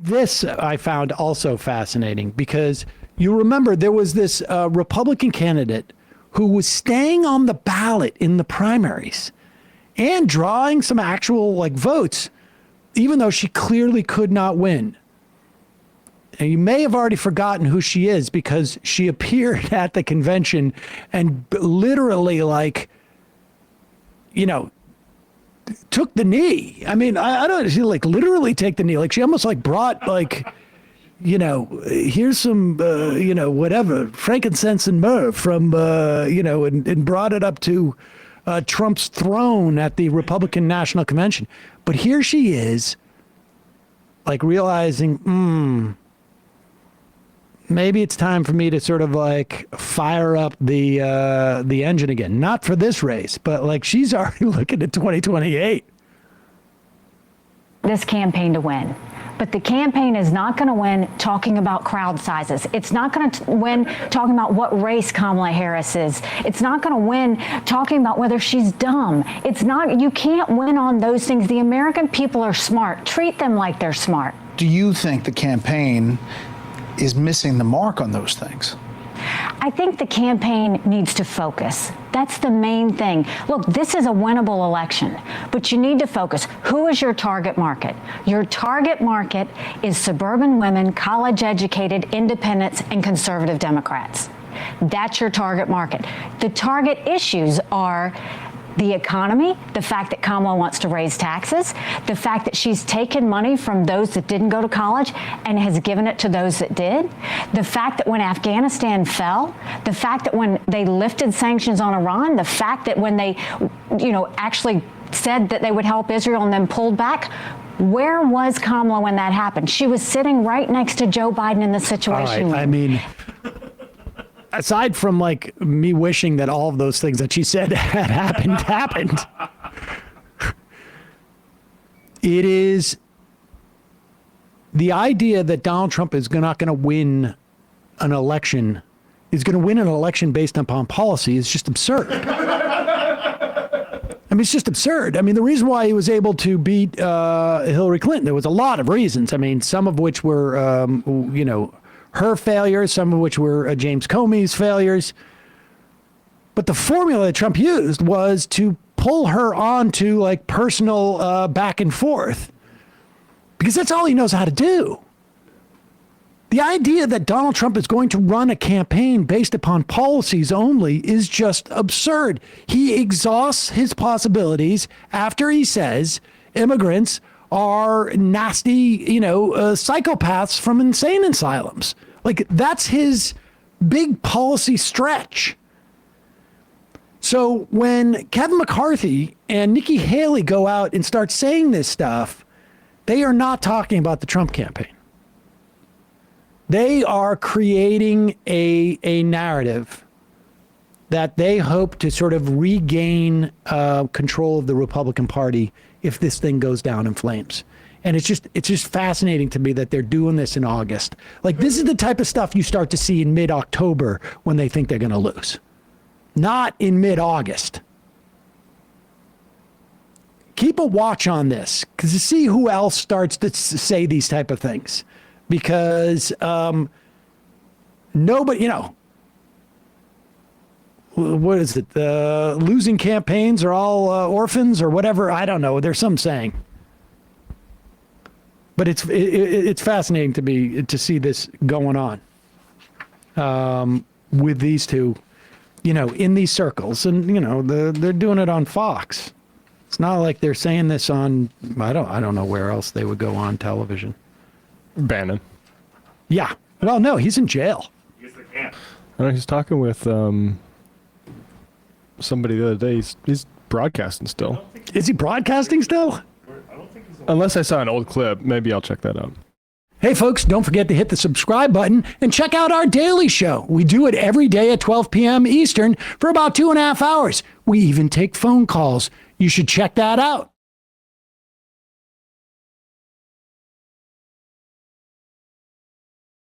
This I found also fascinating because you remember there was this Republican candidate who was staying on the ballot in the primaries and drawing some actual like votes, even though she clearly could not win. And you may have already forgotten who she is because she appeared at the convention and literally like, took the knee. I mean, I don't she like literally take the knee. Like she almost like brought like, here's some, whatever, frankincense and myrrh from, and brought it up to Trump's throne at the Republican National Convention. But here she is, like realizing, maybe it's time for me to sort of like fire up the engine again. Not for this race, but like she's already looking at 2028. This campaign to win. But the campaign is not going to win talking about crowd sizes. It's not going to win talking about what race Kamala Harris is. It's not going to win talking about whether she's dumb. It's not, you can't win on those things. The American people are smart. Treat them like they're smart. Do you think the campaign is missing the mark on those things? I think the campaign needs to focus. That's the main thing. Look, this is a winnable election, but you need to focus. Who is your target market? Your target market is suburban women, college-educated independents, and conservative Democrats. That's your target market. The target issues are the economy, the fact that Kamala wants to raise taxes, the fact that she's taken money from those that didn't go to college and has given it to those that did, the fact that when Afghanistan fell, the fact that when they lifted sanctions on Iran, the fact that when they, actually said that they would help Israel and then pulled back. Where was Kamala when that happened? She was sitting right next to Joe Biden in the Situation Room. I mean, aside from like me wishing that all of those things that she said had happened, it is the idea that Donald Trump is not going to win an election, is going to win an election based upon policy is just absurd. I mean, it's just absurd. I mean, the reason why he was able to beat Hillary Clinton, there was a lot of reasons. I mean, some of which were, her failures, some of which were James Comey's failures. But the formula that Trump used was to pull her onto like personal back and forth because that's all he knows how to do. The idea that Donald Trump is going to run a campaign based upon policies only is just absurd. He exhausts his possibilities after he says immigrants are nasty, psychopaths from insane asylums. Like, that's his big policy stretch. So when Kevin McCarthy and Nikki Haley go out and start saying this stuff, they are not talking about the Trump campaign. They are creating a narrative that they hope to sort of regain control of the Republican Party if this thing goes down in flames. And it's just fascinating to me that they're doing this in August. Like, this is the type of stuff you start to see in mid-October when they think they're going to lose. Not in mid-August. Keep a watch on this, because to see who else starts to say these type of things. Because nobody, what is it? Losing campaigns are all orphans or whatever. I don't know. There's some saying. But it's fascinating to me to see this going on with these two, in these circles. And, they're doing it on Fox. It's not like they're saying this on, I don't know where else they would go on television. Bannon. Yeah. Well, no, he's in jail. Yes, they can. I know he's talking with somebody the other day. He's broadcasting still. Is he broadcasting still? Unless I saw an old clip. Maybe I'll check that out. Hey, folks, don't forget to hit the subscribe button and check out our daily show. We do it every day at 12 p.m. Eastern for about 2.5 hours. We even take phone calls. You should check that out.